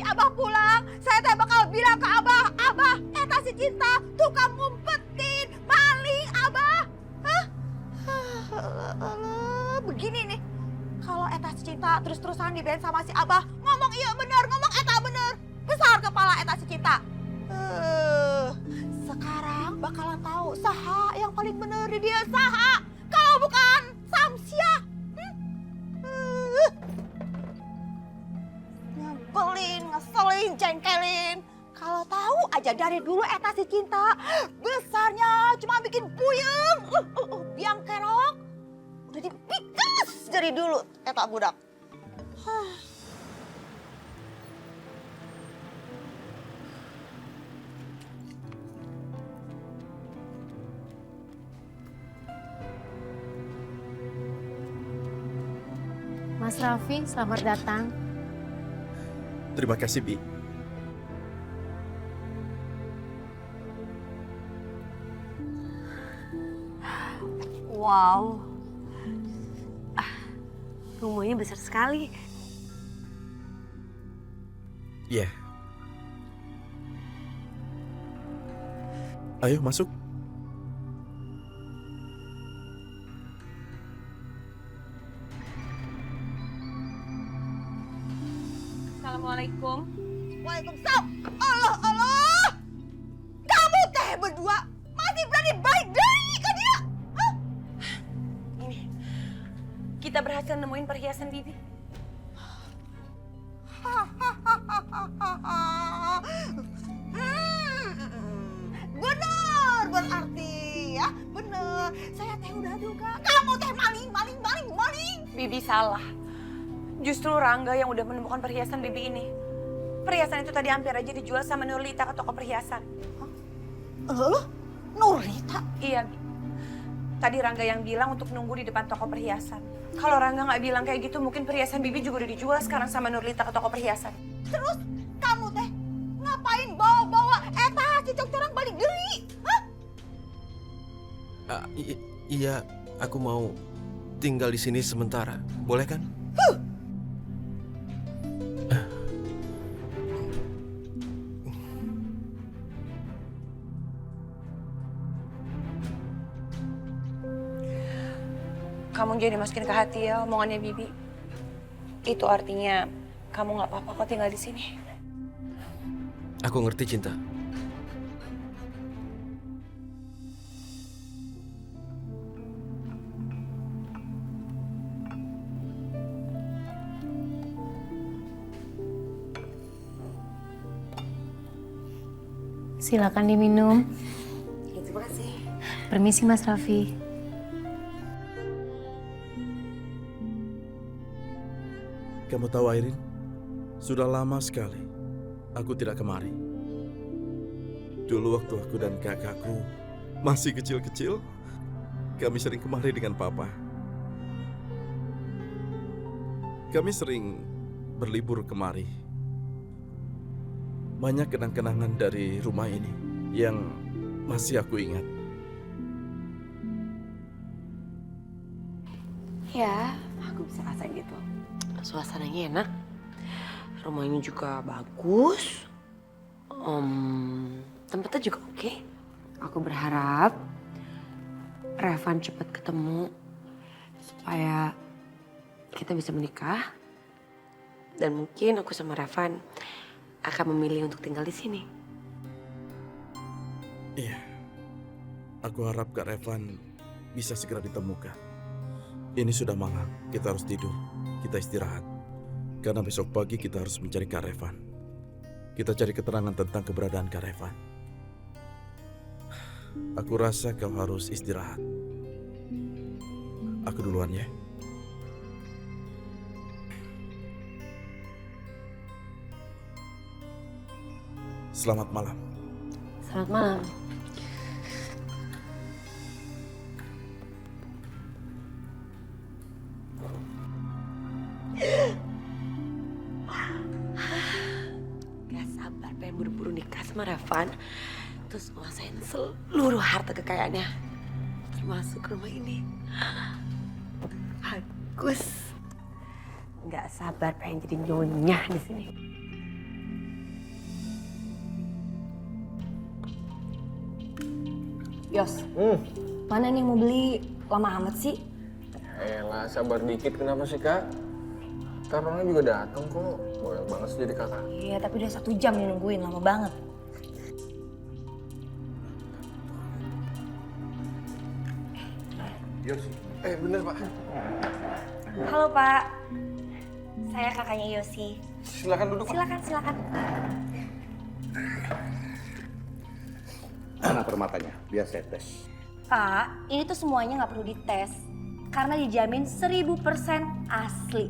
Abah pulang, saya teh bakal bilang ke Abah, Abah, eta si Cinta tukang ngumpetin, maling Abah. Hah? Begini nih, kalau eta si Cinta terus-terusan diband sama si Abah, ngomong iya bener, ngomong eta bener, besar kepala eta si Cinta. Sekarang bakalan tahu saha yang paling bener di dia saha, kalau bukan Samsia. Nyebelin, ngeselin, jengkelin. Kalau tahu aja dari dulu eta si Cinta besarnya cuma bikin puyeng, biang kerok. Udah dipikas dari dulu eta budak. Mas Raffi, selamat datang. Terima kasih, Bi. Wow. Rumahnya besar sekali. Iya. Ayo masuk. Assalamualaikum. Waalaikumsalam. Allah, Allah. Kamu teh berdua masih berani baik deui ke dia? Hah? Ini, kita berhasil nemuin perhiasan Bibi. Bener berarti ya, bener. Saya teh udah duga. Kamu teh maling. Bibi salah. Justru Rangga yang udah menemukan perhiasan Bibi ini. Perhiasan itu tadi hampir aja dijual sama Nurlita ke toko perhiasan. Nurlita? Iya, Bi. Tadi Rangga yang bilang untuk nunggu di depan toko perhiasan. Kalau Rangga nggak bilang kayak gitu, mungkin perhiasan Bibi juga udah dijual sekarang sama Nurlita ke toko perhiasan. Terus kamu teh ngapain bawa-bawa eta cicok terang balik deui? Hah? Iya, aku mau tinggal di sini sementara. Boleh kan? Kamu jadi masukin ke hati ya omongannya Bibi. Itu artinya kamu nggak apa-apa kok tinggal di sini. Aku ngerti, Cinta. Silakan diminum. Ya, terima kasih. Permisi Mas Raffi. Kamu tahu, Airin? Sudah lama sekali aku tidak kemari. Dulu waktu aku dan kakakku masih kecil-kecil, kami sering kemari dengan papa. Kami sering berlibur kemari. Banyak kenang-kenangan dari rumah ini yang masih aku ingat. Ya, aku bisa rasain gitu. Suasananya enak. Rumahnya juga bagus. Tempatnya juga oke. Aku berharap Revan cepat ketemu supaya kita bisa menikah. Dan mungkin aku sama Revan akan memilih untuk tinggal di sini. Iya, aku harap Kak Revan bisa segera ditemukan. Ini sudah malam, kita harus tidur. Kita istirahat. Karena besok pagi kita harus mencari Kak Revan. Kita cari keterangan tentang keberadaan Kak Revan. Aku rasa kau harus istirahat. Aku duluan ya. Selamat malam. Selamat malam. Gak sabar pengen buru-buru nikah sama Revan. Terus nguasain seluruh harta kekayaannya. Termasuk rumah ini. Bagus. Gak sabar pengen jadi nyonya di sini. Yos, mana nih yang mau beli? Lama amat sih. Elah, sabar dikit kenapa sih kak? Ntar orangnya juga datang kok. Boleh banget sih jadi kakak. Iya, tapi udah 1 jam nih nungguin, lama banget. Yosi. Bener pak. Halo Pak, saya kakaknya Yosi. Silakan duduk pak. Silakan. Mana permatanya? Biar saya tes. Pak, ini tuh semuanya nggak perlu dites. Karena dijamin 1000% asli.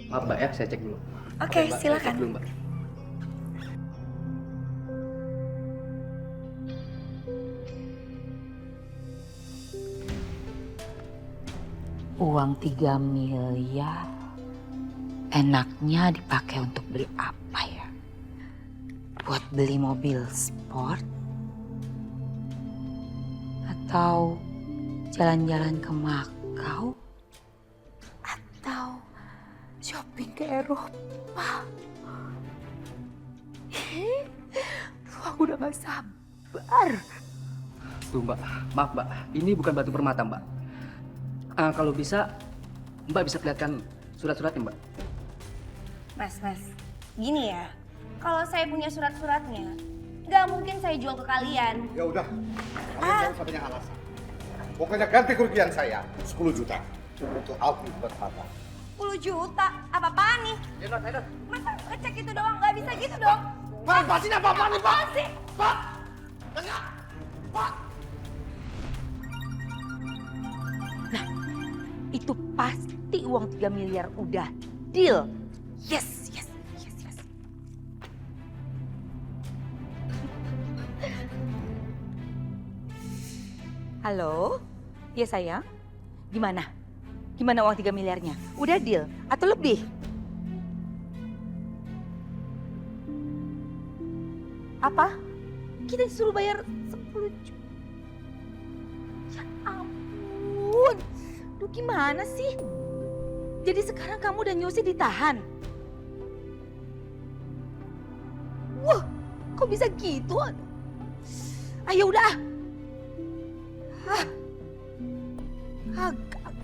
Maaf Mbak ya, saya cek dulu. Oke, Mbak, silakan. saya cek dulu Mbak. Uang 3 miliar enaknya dipakai untuk beli apa ya? Buat beli mobil sport? Atau jalan-jalan ke Makau? Atau shopping ke Eropa? Duh, aku udah gak sabar. Tuh Mbak, maaf Mbak, ini bukan batu permata Mbak. Kalau bisa, Mbak bisa perlihatkan surat-suratnya Mbak. Mas, gini ya. Kalau saya punya surat-suratnya, nggak mungkin saya jual ke kalian. Ya udah, kalian jangan banyak alasan. Pokoknya ganti kerugian saya 10 juta untuk Alfi Permata. 10 juta? Apa-apaan nih? Masa ngecek itu doang? Nggak bisa gitu dong. Pak, lepasin apa-apaan nih, Pak? Apaan sih? Pak! Dengar! Pak! Itu pasti uang 3 miliar udah deal. Yes. Halo? Ya sayang? Gimana uang 3 miliarnya? Udah deal atau lebih? Apa? Kita disuruh bayar 10 juta. Ya ampun. Duh, gimana sih? Jadi sekarang kamu dan Yosi ditahan? Wah, kok bisa gitu? Ayo udah.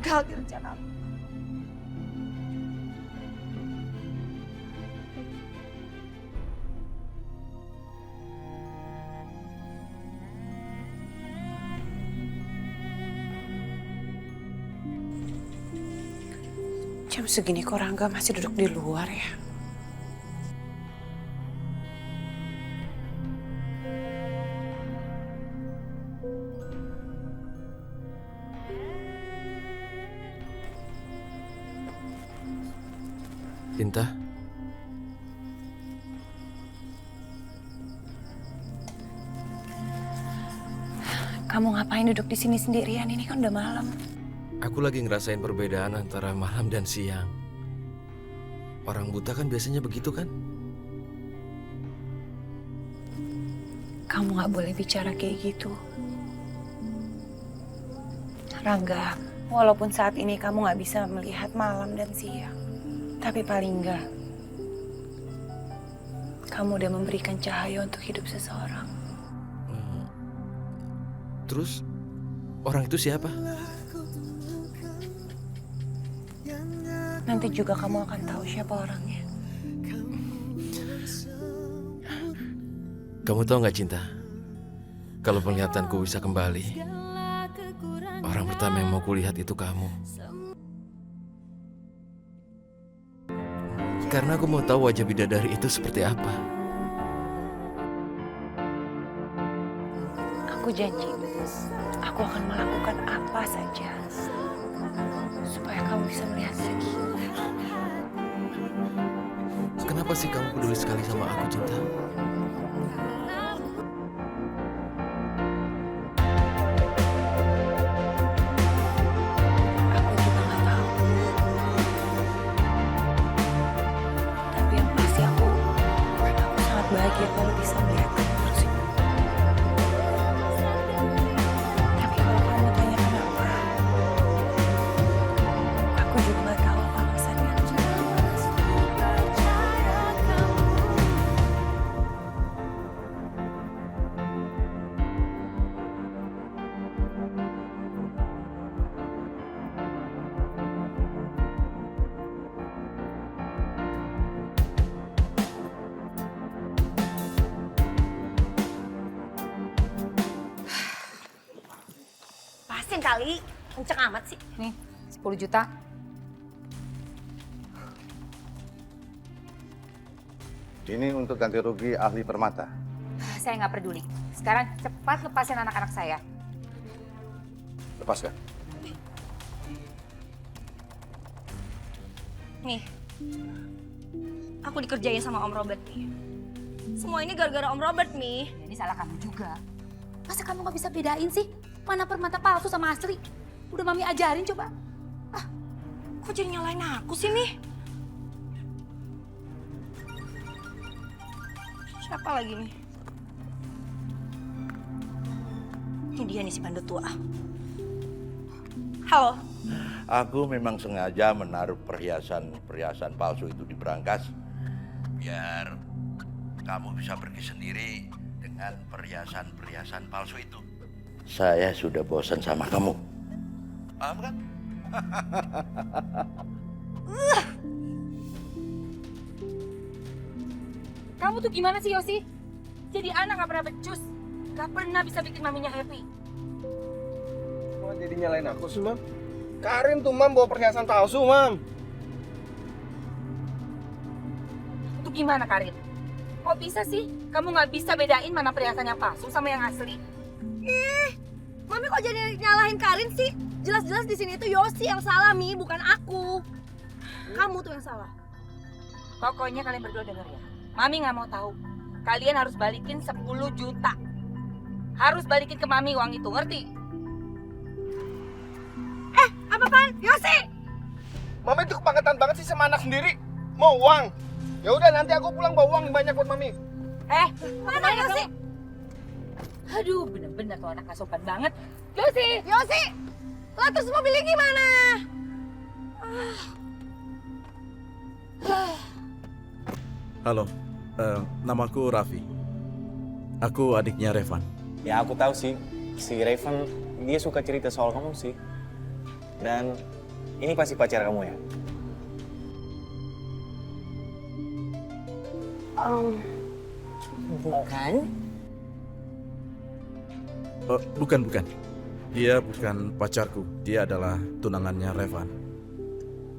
Gagal di rencana aku. Jam segini kok Rangga masih duduk di luar ya? Cinta, Kamu ngapain duduk di sini sendirian? Ini kan udah malam. aku lagi ngerasain perbedaan antara malam dan siang. Orang buta kan biasanya begitu kan? Kamu nggak boleh bicara kayak gitu. Rangga, walaupun saat ini kamu nggak bisa melihat malam dan siang, tapi paling nggak, kamu udah memberikan cahaya untuk hidup seseorang. Terus, orang itu siapa? Nanti juga kamu akan tahu siapa orangnya. Kamu tahu nggak Cinta? Kalau penglihatanku bisa kembali, orang pertama yang mau kulihat itu kamu. Karena aku mau tahu wajah bidadari itu seperti apa. Aku janji, aku akan melakukan apa saja supaya kamu bisa melihat lagi. Kenapa sih kamu peduli sekali sama aku, Cinta? Aku juga nggak tahu. Tapi yang pasti aku sangat bahagia kalau bisa melihat kamu tersenyum. Tapi kalau kamu tanya kenapa, aku juga nggak tahu apa alasannya. kali. Kenceng amat sih. Nih, 10 juta. Ini untuk ganti rugi ahli permata. Saya nggak peduli. Sekarang cepat lepasin anak-anak saya. Lepaskan. Nih, aku dikerjain sama Om Robert nih. Semua ini gara-gara Om Robert nih. Jadi salah kamu juga. Masa kamu nggak bisa bedain sih? Mana permata palsu sama asli? Udah Mami ajarin coba. Kok jadi nyalain aku sih nih? Siapa lagi nih? Ini dia nih si bandut tua. Halo. Aku memang sengaja menaruh perhiasan palsu itu di berangkas biar kamu bisa pergi sendiri dengan perhiasan palsu itu. Saya sudah bosan sama kamu. Paham kan? Kamu tuh gimana sih Yosi? Jadi anak gak pernah becus. Gak pernah bisa bikin maminya happy. Kok jadi nyalain aku sih, Mam? Karin tuh, Mam, bawa perhiasan palsu, Mam. Itu gimana Karin? Kok bisa sih? Kamu gak bisa bedain mana perhiasannya palsu sama yang asli? Mami kok jadi nyalahin Karin sih? Jelas-jelas di sini tuh Yosi yang salah, Mi, bukan aku. Kamu tuh yang salah. Pokoknya kalian berdua denger ya. Mami gak mau tahu. Kalian harus balikin 10 juta. Harus balikin ke Mami uang itu, ngerti? Apaan? Yosi! Mami itu kebangetan banget sih sama anak sendiri. Mau uang? Ya udah, nanti aku pulang bawa uang banyak buat Mami. Mana Yosi? Aduh, bener-bener tuh anak gak sopan banget. Yosi! Yosi! Lah terus mobilnya gimana? Halo, namaku Raffi. Aku adiknya Revan. Ya aku tahu sih, si Raven dia suka cerita soal kamu sih. Dan ini pasti pacar kamu ya? Bukan. Bukan. Dia bukan pacarku. Dia adalah tunangannya Revan.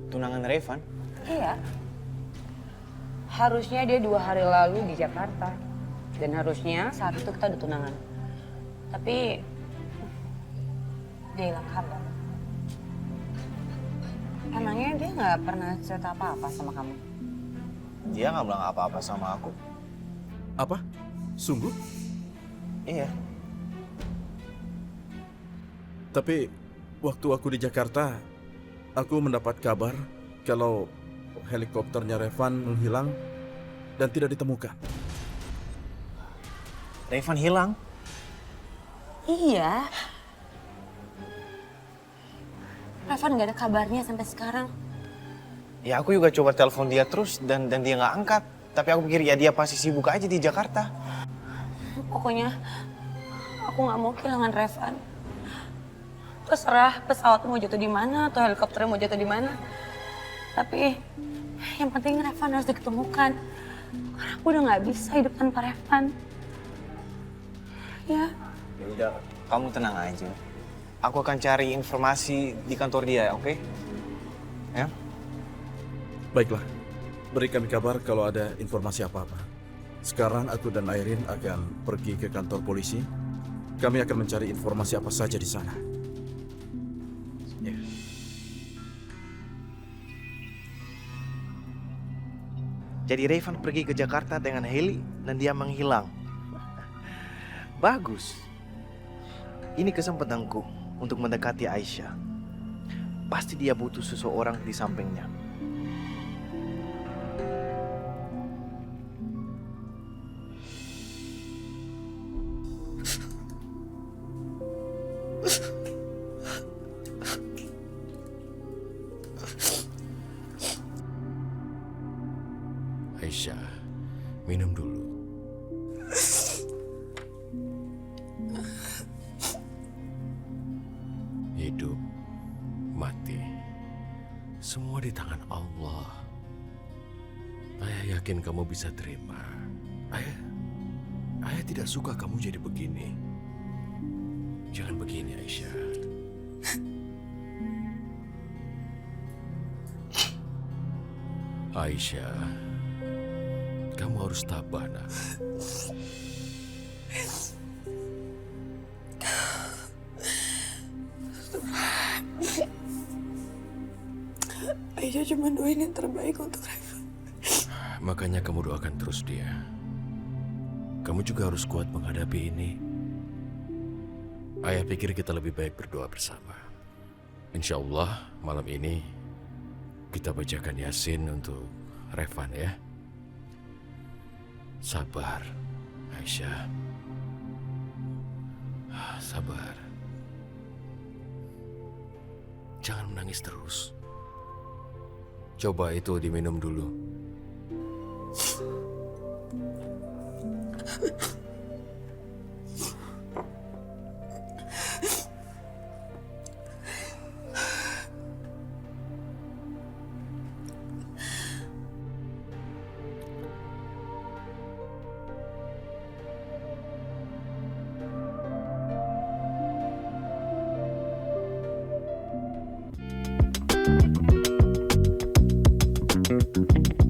Tunangan Raven? Iya. Harusnya dia 2 hari lalu di Jakarta. Dan harusnya saat itu kita udah tunangan. Tapi dia hilang kabar. Emangnya dia nggak pernah cerita apa-apa sama kamu? Dia nggak bilang apa-apa sama aku. Apa? Sungguh? Iya. Tapi waktu aku di Jakarta, aku mendapat kabar kalau helikopternya Revan menghilang dan tidak ditemukan. Raven hilang? Iya. Revan nggak ada kabarnya sampai sekarang. Ya aku juga coba telepon dia terus dan dia nggak angkat. Tapi aku pikir ya dia pasti sibuk aja di Jakarta. Pokoknya aku nggak mau kehilangan Revan. Terserah pesawat mau jatuh di mana atau helikopter mau jatuh di mana. Tapi yang penting Revan harus diketemukan. Karena aku udah nggak bisa hidup tanpa Revan. Ya. Ya udah, kamu tenang aja. Aku akan cari informasi di kantor dia, oke? Ya? Baiklah, beri kami kabar kalau ada informasi apa-apa. Sekarang aku dan Airin akan pergi ke kantor polisi. Kami akan mencari informasi apa saja di sana. Ya. Jadi Raven pergi ke Jakarta dengan heli dan dia menghilang. Bagus. Ini kesempatanku untuk mendekati Aisyah. Pasti dia butuh seseorang di sampingnya. Aisyah, minum dulu. Hidup, mati, semua di tangan Allah. Ayah yakin kamu bisa terima. Ayah tidak suka kamu jadi begini. Jangan begini, Aisyah. Aisyah, kamu harus tabah, nak. Aisyah cuma doain yang terbaik untuk Reva. Makanya kamu doakan terus dia. Kamu juga harus kuat menghadapi ini. Ayah pikir kita lebih baik berdoa bersama. Insya Allah malam ini kita bacakan Yasin untuk Revan ya. Sabar, Aisyah. Sabar. Jangan menangis terus. Coba itu diminum dulu. Thank you.